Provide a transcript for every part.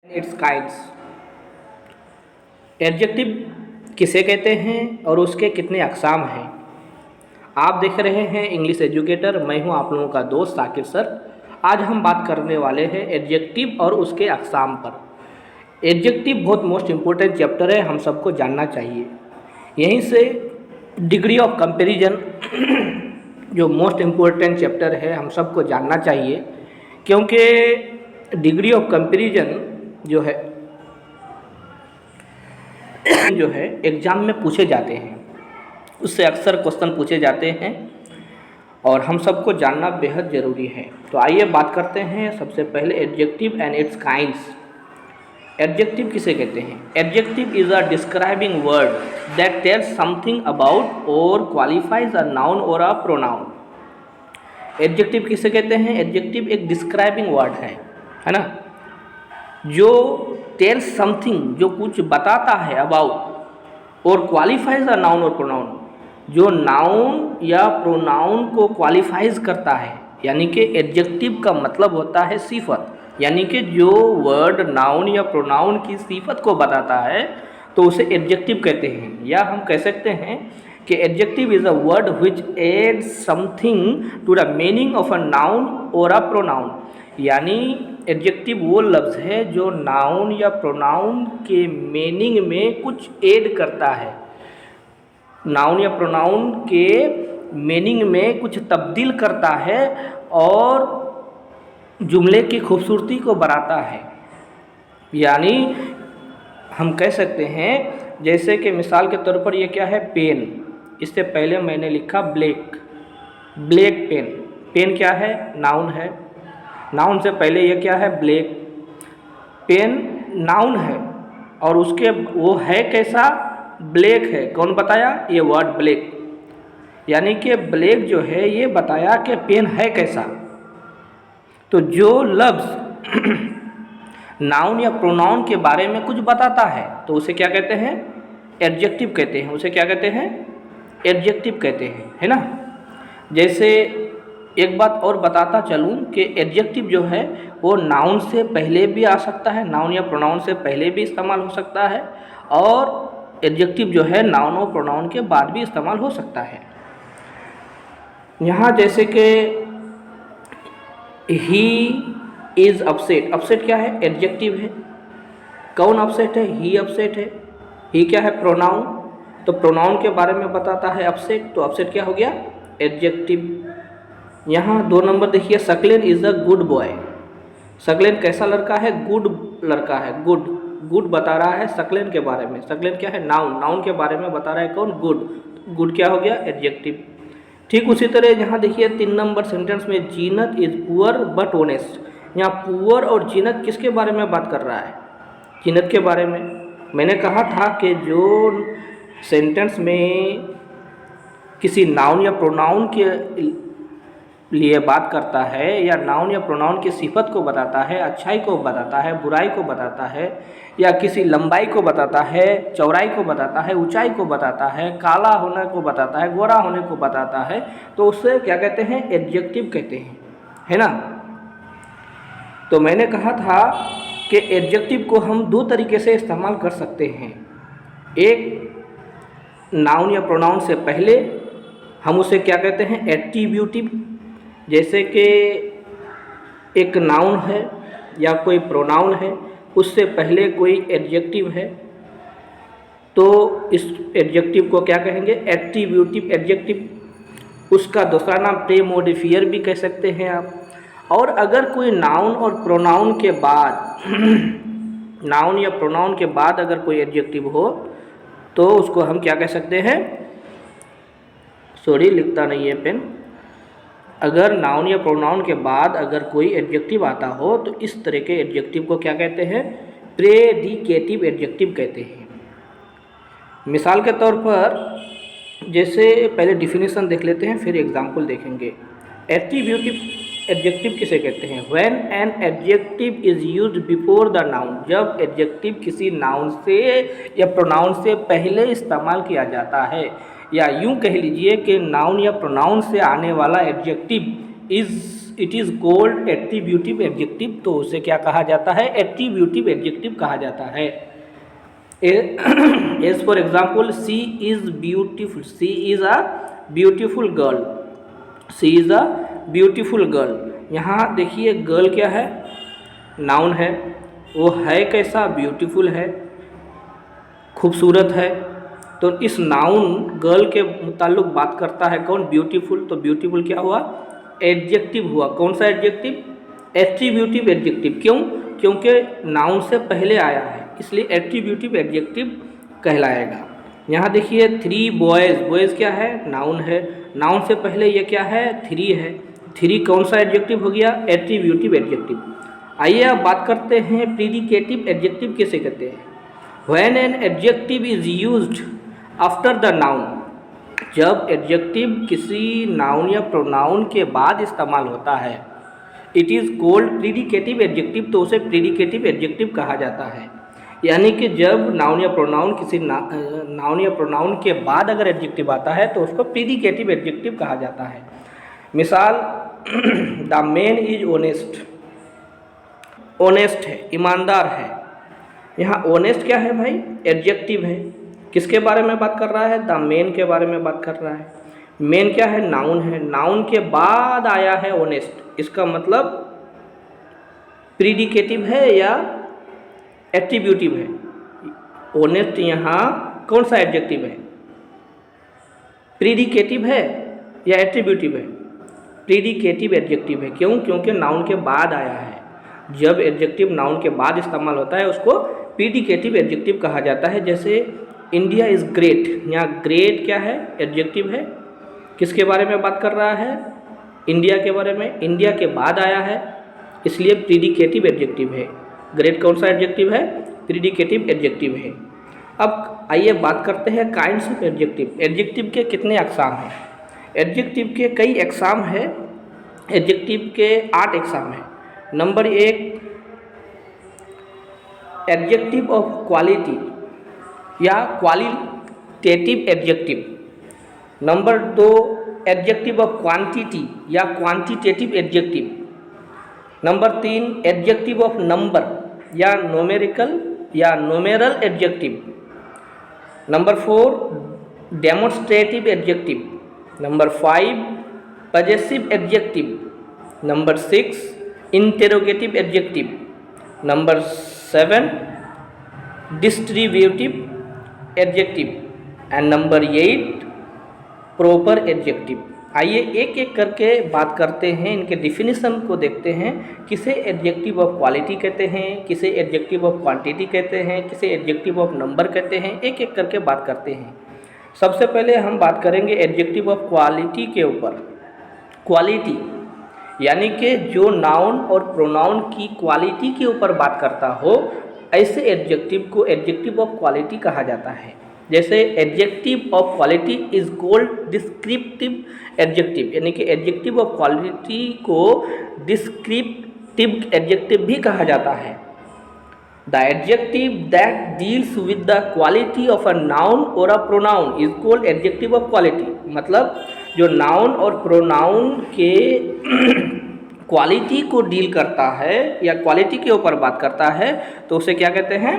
It's kinds. Adjective किसे कहते हैं और उसके कितने अक़साम हैं। आप देख रहे हैं इंग्लिश एजुकेटर, मैं हूं आप लोगों का दोस्त साकिर सर। आज हम बात करने वाले हैं एडजेक्टिव और उसके अक़साम पर। एडजेक्टिव बहुत मोस्ट इम्पोर्टेंट चैप्टर है, हम सबको जानना चाहिए। यहीं से डिग्री ऑफ कंपैरिजन जो मोस्ट इम्पोर्टेंट चैप्टर है हम सबको जानना चाहिए, क्योंकि डिग्री ऑफ कंपैरिजन जो है एग्ज़ाम में पूछे जाते हैं, उससे अक्सर क्वेश्चन पूछे जाते हैं और हम सबको जानना बेहद ज़रूरी है। तो आइए बात करते हैं सबसे पहले adjective and it's kinds. Adjective किसे कहते हैं? Adjective is a describing word that tells something about और क्वालिफाइज अ नाउन और अ प्रोनाउन। एडजेक्टिव किसे कहते हैं? एडजेक्टिव एक डिस्क्राइबिंग वर्ड है ना, जो टेल्स समथिंग, जो कुछ बताता है अबाउट, और क्वालिफाइज अ नाउन और प्रोनाउन, जो नाउन या प्रोनाउन को क्वालिफाइज करता है। यानी कि एडजेक्टिव का मतलब होता है सिफत, यानी कि जो वर्ड नाउन या प्रोनाउन की सिफत को बताता है तो उसे एडजेक्टिव कहते हैं। या हम कह सकते हैं कि adjective is a word which adds something to the meaning of a noun और अ प्रोनाउन। यानी एडजेक्टिव वो लफ्ज़ है जो नाउन या प्रोनाउन के मीनिंग में कुछ ऐड करता है, नाउन या प्रोनाउन के मीनिंग में कुछ तब्दील करता है और जुमले की खूबसूरती को बढ़ाता है। यानी हम कह सकते हैं, जैसे कि मिसाल के तौर पर ये क्या है? पेन। इससे पहले मैंने लिखा ब्लैक, ब्लैक पेन। पेन क्या है? नाउन है। नाउन से पहले ये क्या है? ब्लैक। पेन नाउन है और उसके वो है कैसा? ब्लैक है। कौन बताया? ये वर्ड ब्लैक। यानी कि ब्लैक जो है ये बताया कि पेन है कैसा। तो जो लफ्ज़ नाउन या प्रोनाउन के बारे में कुछ बताता है तो उसे क्या कहते हैं? एडजेक्टिव कहते हैं। उसे क्या कहते हैं? एडजेक्टिव कहते हैं, है ना। जैसे एक बात और बताता चलूँ कि एडजेक्टिव जो है वो नाउन से पहले भी आ सकता है, नाउन या प्रोनाउन से पहले भी इस्तेमाल हो सकता है, और एडजेक्टिव जो है नाउन और प्रोनाउन के बाद भी इस्तेमाल हो सकता है। यहाँ जैसे कि ही इज़ अपसेट। अपसेट क्या है? एडजेक्टिव है। कौन अपसेट है? ही अपसेट है। ही क्या है? प्रोनाउन। तो प्रोनाउन के बारे में बताता है अपसेट, तो अपसेट क्या हो गया? एडजेक्टिव। यहाँ 2 नंबर देखिए, Saqlain is a good boy. Saqlain कैसा लड़का है? गुड लड़का है। गुड, गुड बता रहा है सकलेन के बारे में। सकलेन क्या है? नाउन। नाउन के बारे में बता रहा है कौन? गुड। गुड क्या हो गया? एडजेक्टिव। ठीक उसी तरह यहाँ देखिए 3 नंबर सेंटेंस में, जीनत इज़ पुअर बट ऑनेस्ट। यहाँ पुअर और जीनत किसके बारे में बात कर रहा है? जीनत के बारे में। मैंने कहा था कि जो सेंटेंस में किसी नाउन या प्रोनाउन के लिए बात करता है या नाउन या प्रोनाउन की सिफत को बताता है, अच्छाई को बताता है, बुराई को बताता है, या किसी लंबाई को बताता है, चौड़ाई को बताता है, ऊंचाई को बताता है, काला होने को बताता है, गोरा होने को बताता है, तो उसे क्या कहते हैं? एडजेक्टिव कहते हैं, है ना। तो मैंने कहा था कि एडजेक्टिव को हम 2 तरीके से इस्तेमाल कर सकते हैं। एक, नाउन या प्रोनाउन से पहले हम उसे क्या कहते हैं? एट्रीब्यूटिव। जैसे कि एक नाउन है या कोई प्रोनाउन है, उससे पहले कोई एडजेक्टिव है, तो इस एडजेक्टिव को क्या कहेंगे? Attributive adjective. उसका दूसरा नाम प्रेमोडिफायर भी कह सकते हैं आप। और अगर कोई नाउन और प्रोनाउन के बाद नाउन या प्रोनाउन के बाद अगर कोई एडजेक्टिव हो तो उसको हम क्या कह सकते हैं? सॉरी, लिखता नहीं है पेन। अगर नाउन या प्रोनाउन के बाद अगर कोई एडजेक्टिव आता हो तो इस तरह के एडजेक्टिव को क्या कहते हैं? प्रेडिकेटिव एडजेक्टिव कहते हैं। मिसाल के तौर पर, जैसे पहले डिफिनीशन देख लेते हैं फिर एग्जाम्पल देखेंगे। एट्रीब्यूटिव एडजेक्टिव किसे कहते हैं? When an adjective is used before the noun. जब एडजेक्टिव किसी नाउन से या प्रोनाउन से पहले इस्तेमाल किया जाता है, या यूं कह लीजिए कि नाउन या प्रोनाउन से आने वाला adjective is it is called attributive adjective, तो उसे क्या कहा जाता है? एट्रीब्यूटिव एडजेक्टिव कहा जाता है। As for example, she is beautiful, she is a beautiful girl, she is a beautiful girl. यहाँ देखिए गर्ल क्या है? नाउन है। वो है कैसा? ब्यूटीफुल है, खूबसूरत है। तो इस नाउन गर्ल के मुताल्लिक बात करता है कौन? ब्यूटीफुल। तो ब्यूटीफुल क्या हुआ? एडजेक्टिव हुआ। कौन सा एडजेक्टिव? Attributive adjective. क्यों? क्योंकि नाउन से पहले आया है, इसलिए एट्रीब्यूटिव एडजेक्टिव कहलाएगा। यहाँ देखिए 3 बॉयज़, बॉयज़ क्या है? नाउन है। नाउन से पहले ये क्या है? 3 है। 3 कौन सा एडजेक्टिव हो गया? Attributive adjective. आइए अब बात करते हैं प्रीडिकेटिव एडजेक्टिव किसे कहते हैं। When an adjective is used after the noun, जब एडजेक्टिव किसी नाउन या प्रोनाउन के बाद इस्तेमाल होता है, इट इज़ कॉल्ड प्रीडिकेटिव एडजेक्टिव, तो उसे प्रीडिकेटिव एडजेक्टिव कहा जाता है। यानी कि जब नाउन या प्रोनाउन किसी नाउन या प्रोनाउन के बाद अगर एडजेक्टिव आता है तो उसको प्रीडिकेटिव एडजेक्टिव कहा जाता है। मिसाल, the man is honest, honest है, ईमानदार है। यहाँ ऑनेस्ट क्या है भाई? एडजेक्टिव है। किसके बारे में बात कर रहा है? द मैन के बारे में बात कर रहा है। मैन क्या है? नाउन है। नाउन के बाद आया है ऑनेस्ट, इसका मतलब प्रीडिकेटिव है या एट्रीब्यूटिव है? ऑनेस्ट यहाँ कौन सा एडजेक्टिव है? प्रीडिकेटिव है या एट्रीब्यूटिव है? प्रीडिकेटिव एडजेक्टिव है। क्यों? क्योंकि नाउन के बाद आया है। जब एडजेक्टिव नाउन के बाद इस्तेमाल होता है उसको प्रीडिकेटिव एडजेक्टिव कहा जाता है। जैसे इंडिया इज़ ग्रेट, यहाँ ग्रेट क्या है? एडजेक्टिव है। किसके बारे में बात कर रहा है? इंडिया के बारे में। इंडिया के बाद आया है, इसलिए प्रीडिकेटिव एडजेक्टिव है। ग्रेट कौन सा एडजेक्टिव है? प्रीडिकेटिव एडजेक्टिव है। अब आइए बात करते हैं काइंड्स ऑफ एडजेक्टिव। एडजेक्टिव के कितने अक़साम हैं? एडजेक्टिव के कई अक़साम हैं। एडजेक्टिव के 8 अक़साम हैं। नंबर 1, एडजेक्टिव ऑफ क्वालिटी या qualitative adjective. Number 2, adjective of quantity या quantitative adjective. Number 3, adjective of number या न्यूमेरिकल या numeral adjective. Number 4, demonstrative adjective. Number 5, possessive adjective. Number 6, interrogative adjective. Number 7, distributive adjective. And number 8, proper adjective. आइए एक एक करके बात करते हैं, इनके डिफिनीशन को देखते हैं। किसे एडजेक्टिव ऑफ क्वालिटी कहते हैं, किसे एडजेक्टिव ऑफ क्वांटिटी कहते हैं, किसे एडजेक्टिव ऑफ नंबर कहते हैं, एक एक करके बात करते हैं। सबसे पहले हम बात करेंगे एडजेक्टिव ऑफ क्वालिटी के ऊपर। क्वालिटी यानी कि जो नाउन और प्रोनाउन की क्वालिटी के ऊपर बात करता हो, ऐसे एडजेक्टिव को एडजेक्टिव ऑफ क्वालिटी कहा जाता है। जैसे adjective of quality is called descriptive adjective, यानी कि एडजेक्टिव ऑफ क्वालिटी को डिस्क्रिप्टिव एडजेक्टिव भी कहा जाता है। The adjective that deals with the quality of a noun और a pronoun is called adjective of quality. मतलब जो नाउन और प्रोनाउन के क्वालिटी को डील करता है या क्वालिटी के ऊपर बात करता है तो उसे क्या कहते हैं?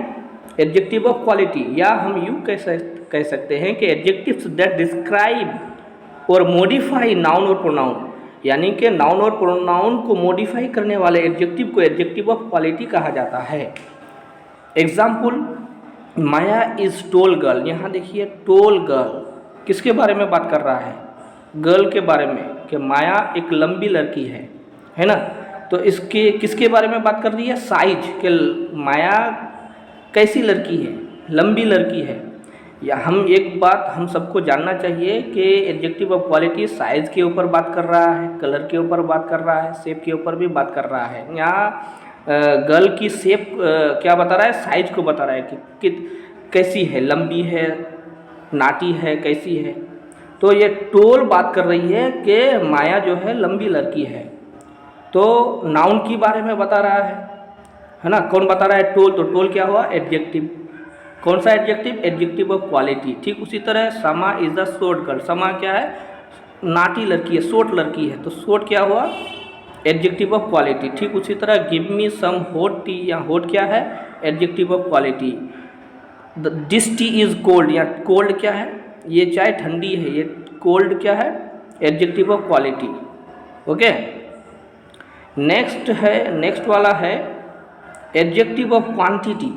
Adjective of quality. या हम यूँ कह सकते हैं कि एडजेक्टिव्स दैट डिस्क्राइब और मॉडिफाई नाउन और प्रोनाउन, यानी कि नाउन और प्रोनाउन को मॉडिफाई करने वाले एडजेक्टिव को एडजेक्टिव ऑफ क्वालिटी कहा जाता है। Example, Maya is tall girl. यहाँ देखिए टॉल गर्ल किसके बारे में बात कर रहा है? गर्ल के बारे में, कि माया एक लंबी लड़की है ना। तो इसके किसके बारे में बात कर रही है? साइज के, माया कैसी लड़की है? लंबी लड़की है। या हम एक बात हम सबको जानना चाहिए कि एडजेक्टिव ऑफ क्वालिटी साइज के ऊपर बात कर रहा है, कलर के ऊपर बात कर रहा है, शेप के ऊपर भी बात कर रहा है। यहाँ गर्ल की शेप क्या बता रहा है? साइज को बता रहा है कि कैसी है, लंबी है, नाटी है, कैसी है। तो ये टोल बात कर रही है कि माया जो है लंबी लड़की है। तो नाउन के बारे में बता रहा है ना। कौन बता रहा है? टोल। तो टोल क्या हुआ? एडजेक्टिव। कौन सा एडजेक्टिव? Adjective of quality. ठीक उसी तरह समा इज़ अ शॉर्ट गर्ल। समा क्या है? नाटी लड़की है, शॉर्ट लड़की है। तो शॉर्ट क्या हुआ? Adjective of quality. ठीक उसी तरह give me some hot tea, या हॉट क्या है, adjective of quality. This tea is cold, या कोल्ड क्या है, ये चाय ठंडी है, ये कोल्ड क्या है, adjective of quality. Okay, next है, नेक्स्ट वाला है adjective of quantity.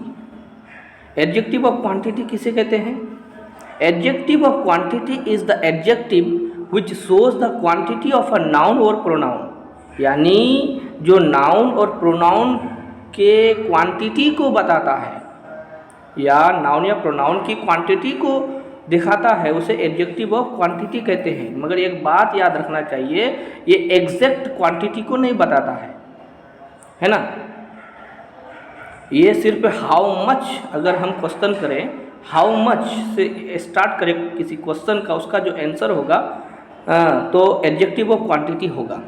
Adjective of quantity किसे कहते हैं? Adjective of quantity is the adjective which shows the quantity of a noun और प्रोनाउन। यानी जो नाउन और प्रोनाउन के क्वांटिटी को बताता है, या नाउन या प्रोनाउन की क्वांटिटी को दिखाता है, उसे एडजेक्टिव ऑफ क्वांटिटी कहते हैं। मगर एक बात याद रखना चाहिए, ये एग्जैक्ट क्वांटिटी को नहीं बताता है ना। ये सिर्फ हाउ मच, अगर हम क्वेश्चन करें हाउ मच से स्टार्ट करें किसी क्वेश्चन का, उसका जो आंसर होगा तो एडजेक्टिव ऑफ क्वांटिटी होगा।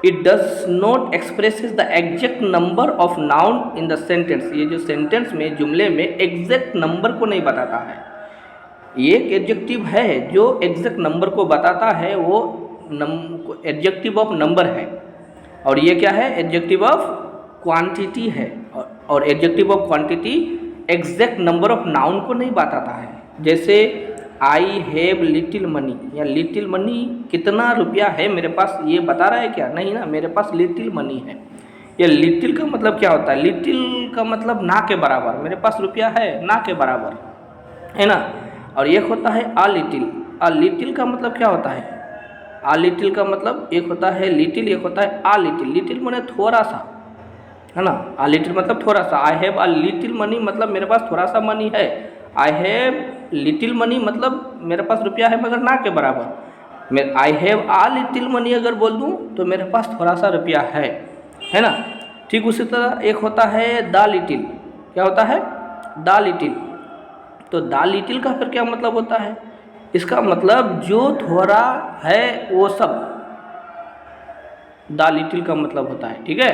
It does not expresses the exact number of noun in the sentence. ये जो सेंटेंस में, जुमले में एग्जैक्ट नंबर को नहीं बताता है। ये एक एडजेक्टिव है जो एग्जैक्ट नंबर को बताता है, वो एडजेक्टिव ऑफ नंबर है। और ये क्या है, एडजेक्टिव ऑफ क्वांटिटी है। और adjective of quantity exact number of noun को नहीं बताता है। जैसे आई हैव लिटिल मनी, या लिटिल मनी कितना रुपया है मेरे पास, ये बता रहा है क्या? नहीं ना, मेरे पास लिटिल मनी है। ये लिटिल का मतलब क्या होता है? लिटिल का मतलब ना के बराबर, मेरे पास रुपया है ना के बराबर, है ना। और एक होता है आ लिटिल। आ लिटिल का मतलब क्या होता है? आ लिटिल का मतलब एक होता है लिटिल, एक होता है आ लिटिल। लिटिल माने थोड़ा सा, है ना। आ लिटिल मतलब थोड़ा सा। I have uh little money मतलब मेरे पास थोड़ा सा मनी है। आई हैव लिटिल मनी मतलब मेरे पास रुपया है मगर ना के बराबर। मैं I have uh little money अगर बोल दूँ तो मेरे पास थोड़ा सा रुपया है ना। ठीक उसी तरह एक होता है द लिटिल। क्या होता है? The little. तो द लिटिल का फिर क्या मतलब होता है? इसका मतलब जो थोड़ा है वो सब, द लिटिल का मतलब होता है। ठीक है,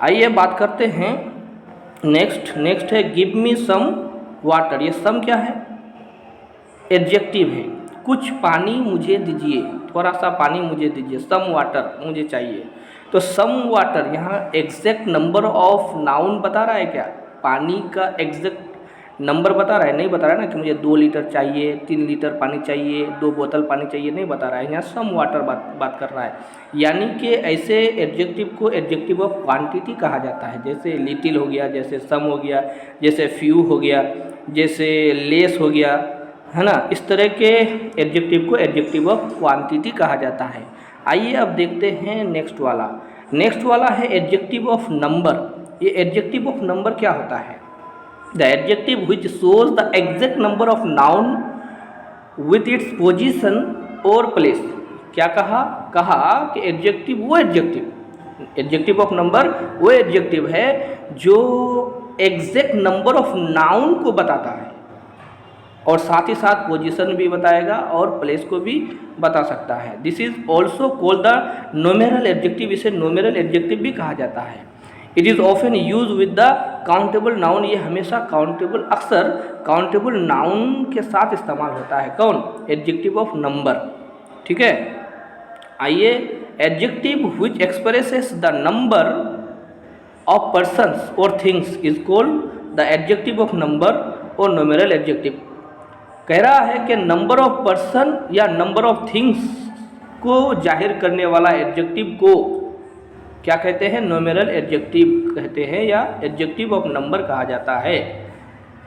आइए बात करते हैं नेक्स्ट है गिव मी सम वाटर। ये सम क्या है? एडजेक्टिव है। कुछ पानी मुझे दीजिए, थोड़ा सा पानी मुझे दीजिए, सम वाटर मुझे चाहिए। तो सम वाटर यहाँ एग्जैक्ट नंबर ऑफ नाउन बता रहा है क्या? पानी का एग्जैक्ट नंबर बता रहा है? नहीं बता रहा है ना कि मुझे 2 लीटर चाहिए, 3 लीटर पानी चाहिए, 2 बोतल पानी चाहिए, नहीं बता रहा है। यहाँ सम वाटर बात कर रहा है। यानी कि ऐसे एडजेक्टिव को एडजेक्टिव ऑफ क्वांटिटी कहा जाता है। जैसे लिटिल हो गया, जैसे सम हो गया, जैसे फ्यू हो गया, जैसे लेस हो गया, है ना। इस तरह के एडजेक्टिव को एडजेक्टिव ऑफ क्वांटिटी कहा जाता है। आइए अब देखते हैं नेक्स्ट वाला है एडजेक्टिव ऑफ नंबर। ये एडजेक्टिव ऑफ नंबर क्या होता है? The adjective which shows the exact number of noun with its position और प्लेस। क्या कहा कि एडजेक्टिव वो एडजेक्टिव ऑफ नंबर वो एडजेक्टिव है जो एग्जैक्ट नंबर ऑफ नाउन को बताता है, और साथ ही साथ पोजीशन भी बताएगा और प्लेस को भी बता सकता है। This is also called the nominal adjective. इसे नोमिनल एडजेक्टिव भी कहा जाता है। It is often use with the countable noun. ये हमेशा काउंटेबल, अक्सर काउंटेबल नाउन के साथ इस्तेमाल होता है। कौन? Adjective of number. ठीक है, आइए adjective which expresses the number of persons और things is called the adjective of number और नोमिनल एडजेक्टिव। कह रहा है कि नंबर ऑफ पर्सन या नंबर ऑफ थिंग्स को जाहिर करने वाला एडजेक्टिव को क्या कहते हैं? नोमिनल एडजेक्टिव कहते हैं, या एडजेक्टिव ऑफ नंबर कहा जाता है।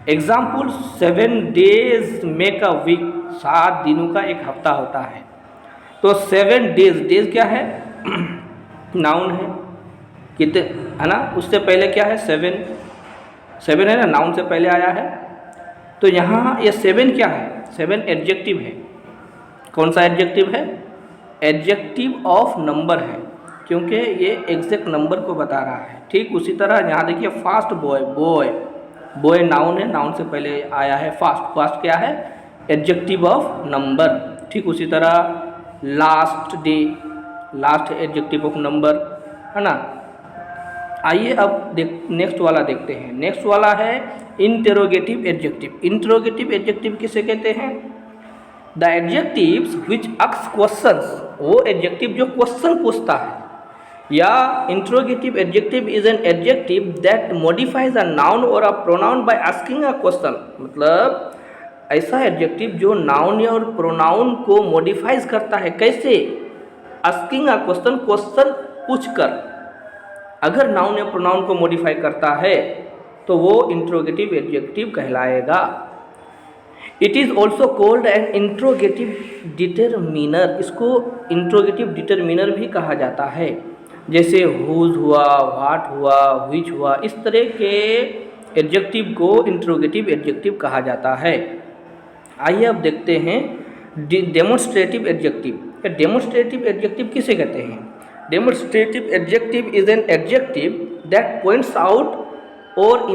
Example 7 days make a week. 7 दिनों का एक हफ्ता होता है। तो 7 डेज क्या है? नाउन है, कितने, है ना। उससे पहले क्या है? 7 है ना, नाउन से पहले आया है। तो यहाँ ये 7 क्या है? 7 एडजेक्टिव है। कौन सा एडजेक्टिव है? एडजेक्टिव ऑफ नंबर है, क्योंकि ये एग्जैक्ट नंबर को बता रहा है। ठीक उसी तरह यहाँ देखिए फास्ट बॉय नाउन है, नाउन से पहले आया है फास्ट क्या है? Adjective of number. ठीक उसी तरह last day, last adjective of number, है ना। आइए अब नेक्स्ट वाला देखते हैं। नेक्स्ट वाला है इंटेरोगेटिव एडजेक्टिव। इंटेरोगेटिव एडजेक्टिव किसे कहते हैं? The adjectives which ask questions, वो एडजेक्टिव जो क्वेश्चन पूछता है, या interrogative adjective is an adjective that modifies a noun और a pronoun by asking a question. मतलब ऐसा एडजेक्टिव जो नाउन या और प्रोनाउन को मॉडिफाइज करता है। कैसे? आस्किंग अ क्वेश्चन, क्वेश्चन पूछकर। अगर नाउन या प्रोनाउन को मॉडिफाई करता है तो वो इंट्रोगेटिव एडजेक्टिव कहलाएगा। It is also called an interrogative determiner, इसको इंट्रोगेटिव डिटरमिनर भी कहा जाता है। जैसे हुज हुआ, व्हाट हुआ, व्हिच हुआ, इस तरह के एडजेक्टिव को इंट्रोगेटिव एडजेक्टिव कहा जाता है। आइए अब देखते हैं डेमोन्स्ट्रेटिव एडजेक्टिव। डेमोन्स्ट्रेटिव एडजेक्टिव किसे कहते हैं? Demonstrative adjective is an adjective that points out और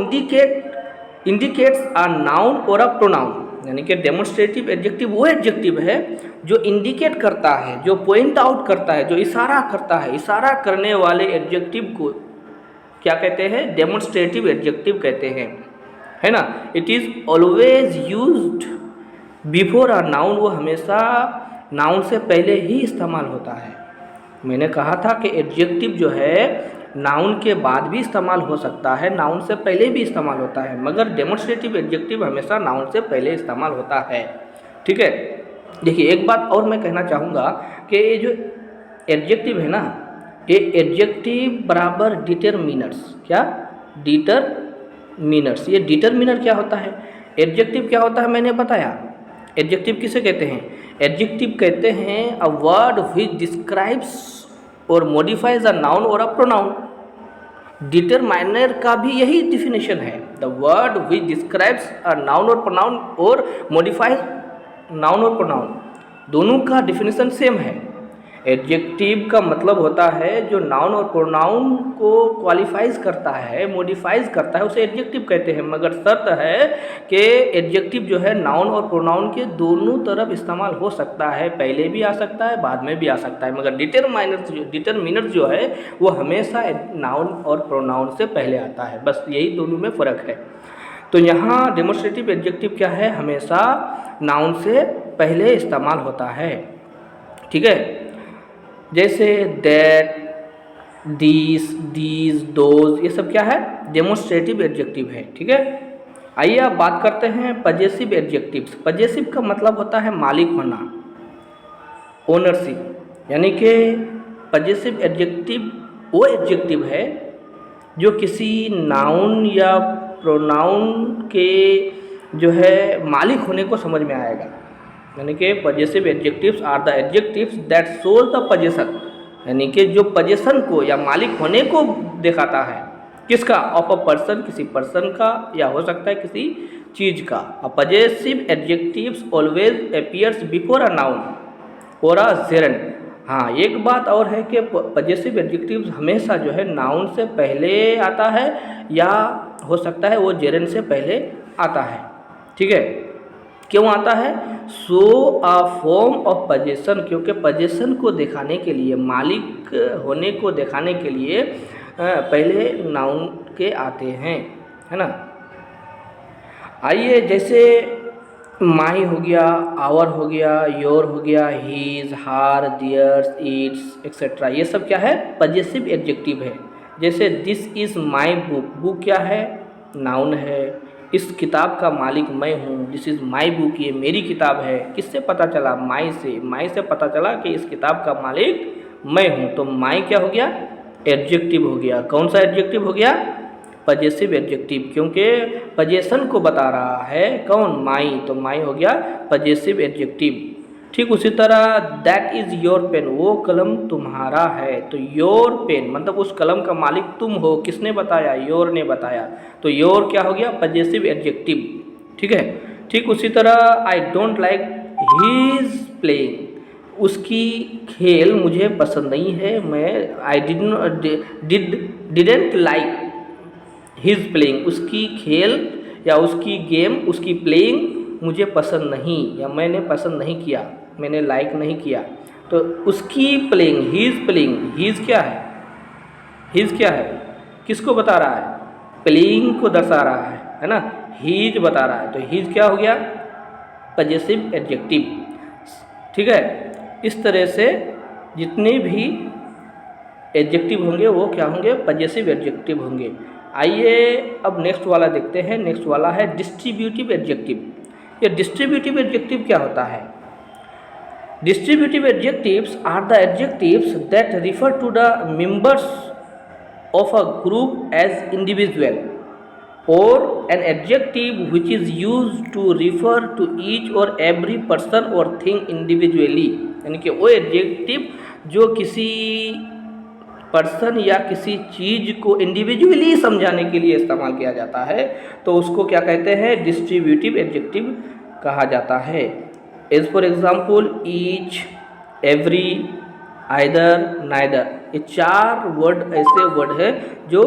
इंडिकेट्स अ नाउन और अ प्रोनाउन। यानी कि डेमोन्स्ट्रेटिव एडजेक्टिव वो एडजेक्टिव है जो इंडिकेट करता है, जो पॉइंट आउट करता है, जो इशारा करता है। इशारा करने वाले एडजेक्टिव को क्या कहते हैं? डेमोन्स्ट्रेटिव एडजेक्टिव कहते हैं, है ना। It is always used before a noun, वो हमेशा नाउन से पहले ही इस्तेमाल होता है। मैंने कहा था कि एडजेक्टिव जो है नाउन के बाद भी इस्तेमाल हो सकता है, नाउन से पहले भी इस्तेमाल होता है, मगर डेमोन्स्ट्रेटिव एडजेक्टिव हमेशा नाउन से पहले इस्तेमाल होता है। ठीक है। देखिए एक बात और मैं कहना चाहूँगा कि ये जो एडजेक्टिव है ना, ये एडजेक्टिव बराबर डिटरमिनर्स। क्या? डिटरमिनर्स। ये डिटरमिनर क्या होता है? एडजेक्टिव क्या होता है मैंने बताया। एडजेक्टिव किसे कहते हैं? एडजेक्टिव कहते हैं अ वर्ड विच डिस्क्राइब्स और मॉडिफाइज अ नाउन और अ प्रोनाउन। डिटरमाइनर का भी यही डिफिनेशन है, the word which describes a noun और प्रोनाउन और मॉडिफाइज नाउन और प्रोनाउन, दोनों का डिफिनेशन सेम है। एडजेक्टिव का मतलब होता है जो नाउन और प्रोनाउन को क्वालिफाइज करता है, मॉडिफाइज करता है, उसे एडजेक्टिव कहते हैं। मगर शर्त है कि एडजेक्टिव जो है नाउन और प्रोनाउन के दोनों तरफ इस्तेमाल हो सकता है, पहले भी आ सकता है, बाद में भी आ सकता है। मगर डिटरमिनर जो है वो हमेशा नाउन और प्रोनाउन से पहले आता है। बस यही दोनों में फ़र्क है। तो यहाँ डेमोन्स्ट्रेटिव एडजेक्टिव क्या है? हमेशा नाउन से पहले इस्तेमाल होता है। ठीक है। जैसे दैट, दिस, दीज, दोज, ये सब क्या है? डेमोन्स्ट्रेटिव एडजेक्टिव है। ठीक है। आइए अब बात करते हैं पजेसिव एडजेक्टिव्स। पजेसिव का मतलब होता है मालिक होना, ओनरशिप। यानी कि पजेसिव एडजेक्टिव वो एडजेक्टिव है जो किसी नाउन या प्रोनाउन के जो है मालिक होने को समझ में आएगा। यानी कि possessive adjectives are the adjectives that shows the possession, यानी कि जो पजेशन को या मालिक होने को दिखाता है। किसका? ऑफ अ पर्सन, किसी पर्सन का, या हो सकता है किसी चीज़ का। A possessive adjectives always appears before a noun और अ जेरंड। हाँ, एक बात और है कि पजेसिव एडजेक्टिव्स हमेशा जो है नाउन से पहले आता है, या हो सकता है वो जेरंड से पहले आता है। ठीक है। क्यों आता है? सो अ फॉर्म ऑफ पजेशन, क्योंकि पजेशन को दिखाने के लिए, मालिक होने को दिखाने के लिए पहले नाउन के आते हैं, है ना। आइए जैसे माई हो गया, आवर हो गया, योर हो गया, हीज, हार, दियर्स, इट्स एक्सेट्रा, ये सब क्या है? पजेसिव एडजेक्टिव है। जैसे this is my book, book क्या है? नाउन है। इस किताब का मालिक मैं हूँ, दिस इज़ माई बुक, ये मेरी किताब है। किससे पता चला? माई से। माई से पता चला कि इस किताब का मालिक मैं हूँ, तो माई क्या हो गया? एडजेक्टिव हो गया। कौन सा एडजेक्टिव हो गया? पजेसिव एडजेक्टिव, क्योंकि पजेशन को बता रहा है। कौन? माई, तो माई हो गया पजेसिव एडजेक्टिव। ठीक उसी तरह दैट इज़ योर पेन, वो कलम तुम्हारा है, तो योर पेन मतलब उस कलम का मालिक तुम हो। किसने बताया? योर ने बताया, तो योर क्या हो गया? Possessive adjective. ठीक है। ठीक उसी तरह I don't like his playing, उसकी खेल मुझे पसंद नहीं है। मैं I didn't like his playing, उसकी खेल या उसकी गेम, उसकी प्लेइंग मुझे पसंद नहीं, या मैंने पसंद नहीं किया, मैंने लाइक नहीं किया। तो उसकी प्लेइंग, हीज प्लेइंग, हीज क्या है? हीज क्या है? किसको बता रहा है? प्लेइंग को दर्शा रहा है ना। हीज बता रहा है, तो हीज क्या हो गया? Possessive adjective. ठीक है। इस तरह से जितने भी एडजेक्टिव होंगे वो क्या होंगे, पजेसिव एडजेक्टिव होंगे। आइए अब नेक्स्ट वाला देखते हैं। नेक्स्ट वाला है डिस्ट्रीब्यूटिव एडजेक्टिव। ये डिस्ट्रीब्यूटिव एडजेक्टिव क्या होता है? Distributive adjectives are the adjectives that refer to the members of a group as individual or an adjective which is used to refer to each or every person or thing individually। यानी कि वो adjective जो किसी person या किसी चीज़ को individually समझाने के लिए इस्तेमाल किया जाता है, तो उसको क्या कहते हैं, डिस्ट्रीब्यूटिव एडजेक्टिव कहा जाता है। As for example each, every, either, neither, ये 4 वर्ड ऐसे वर्ड है जो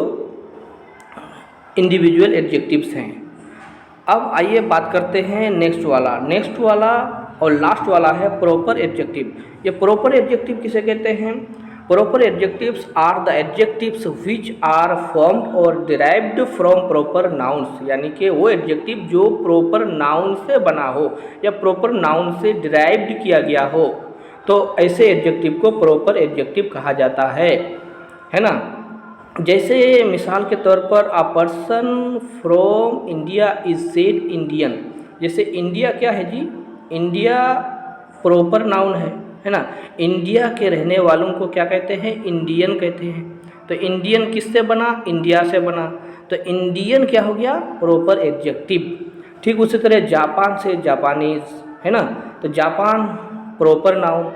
इंडिविजुअल एडजेक्टिव्स हैं। अब आइए बात करते हैं नेक्स्ट वाला। नेक्स्ट वाला और लास्ट वाला है प्रॉपर एडजेक्टिव। ये प्रॉपर एडजेक्टिव किसे कहते हैं? Proper adjectives are the adjectives which are formed और डिराइव्ड फ्रॉम प्रॉपर नाउन्स। यानी कि वो एडजेक्टिव जो प्रॉपर नाउन से बना हो या प्रॉपर नाउन से डिराइव्ड किया गया हो, तो ऐसे एडजेक्टिव को प्रॉपर एडजेक्टिव कहा जाता है ना। जैसे मिसाल के तौर पर a person from India is said Indian. जैसे इंडिया क्या है जी, इंडिया प्रॉपर नाउन है ना। इंडिया के रहने वालों को क्या कहते हैं, इंडियन कहते हैं। तो इंडियन किससे बना, इंडिया से बना, तो इंडियन क्या हो गया, प्रॉपर एडजेक्टिव। ठीक उसी तरह जापान से जापानीज, है ना, तो जापान प्रॉपर नाउन,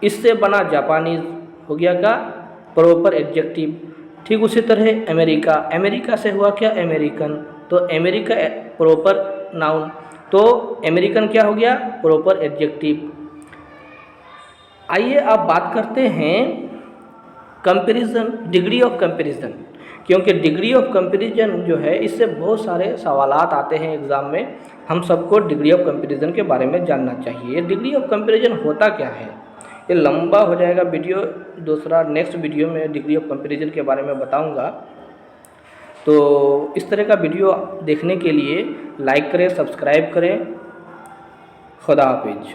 इससे बना जापानीज हो गया का प्रॉपर एडजेक्टिव। ठीक उसी तरह अमेरिका, अमेरिका से हुआ क्या, अमेरिकन, तो अमेरिका प्रॉपर नाउन, तो अमेरिकन क्या हो गया, प्रॉपर एडजेक्टिव। आइए अब बात करते हैं कंपैरिजन, डिग्री ऑफ कंपैरिजन, क्योंकि डिग्री ऑफ कंपैरिजन जो है इससे बहुत सारे सवालात आते हैं एग्ज़ाम में। हम सबको डिग्री ऑफ कंपैरिजन के बारे में जानना चाहिए। डिग्री ऑफ कंपैरिजन होता क्या है, ये लंबा हो जाएगा वीडियो, दूसरा नेक्स्ट वीडियो में डिग्री ऑफ कंपैरिजन के बारे में बताऊंगा। तो इस तरह का वीडियो देखने के लिए लाइक करें, सब्सक्राइब करें। खुदा हाफिज।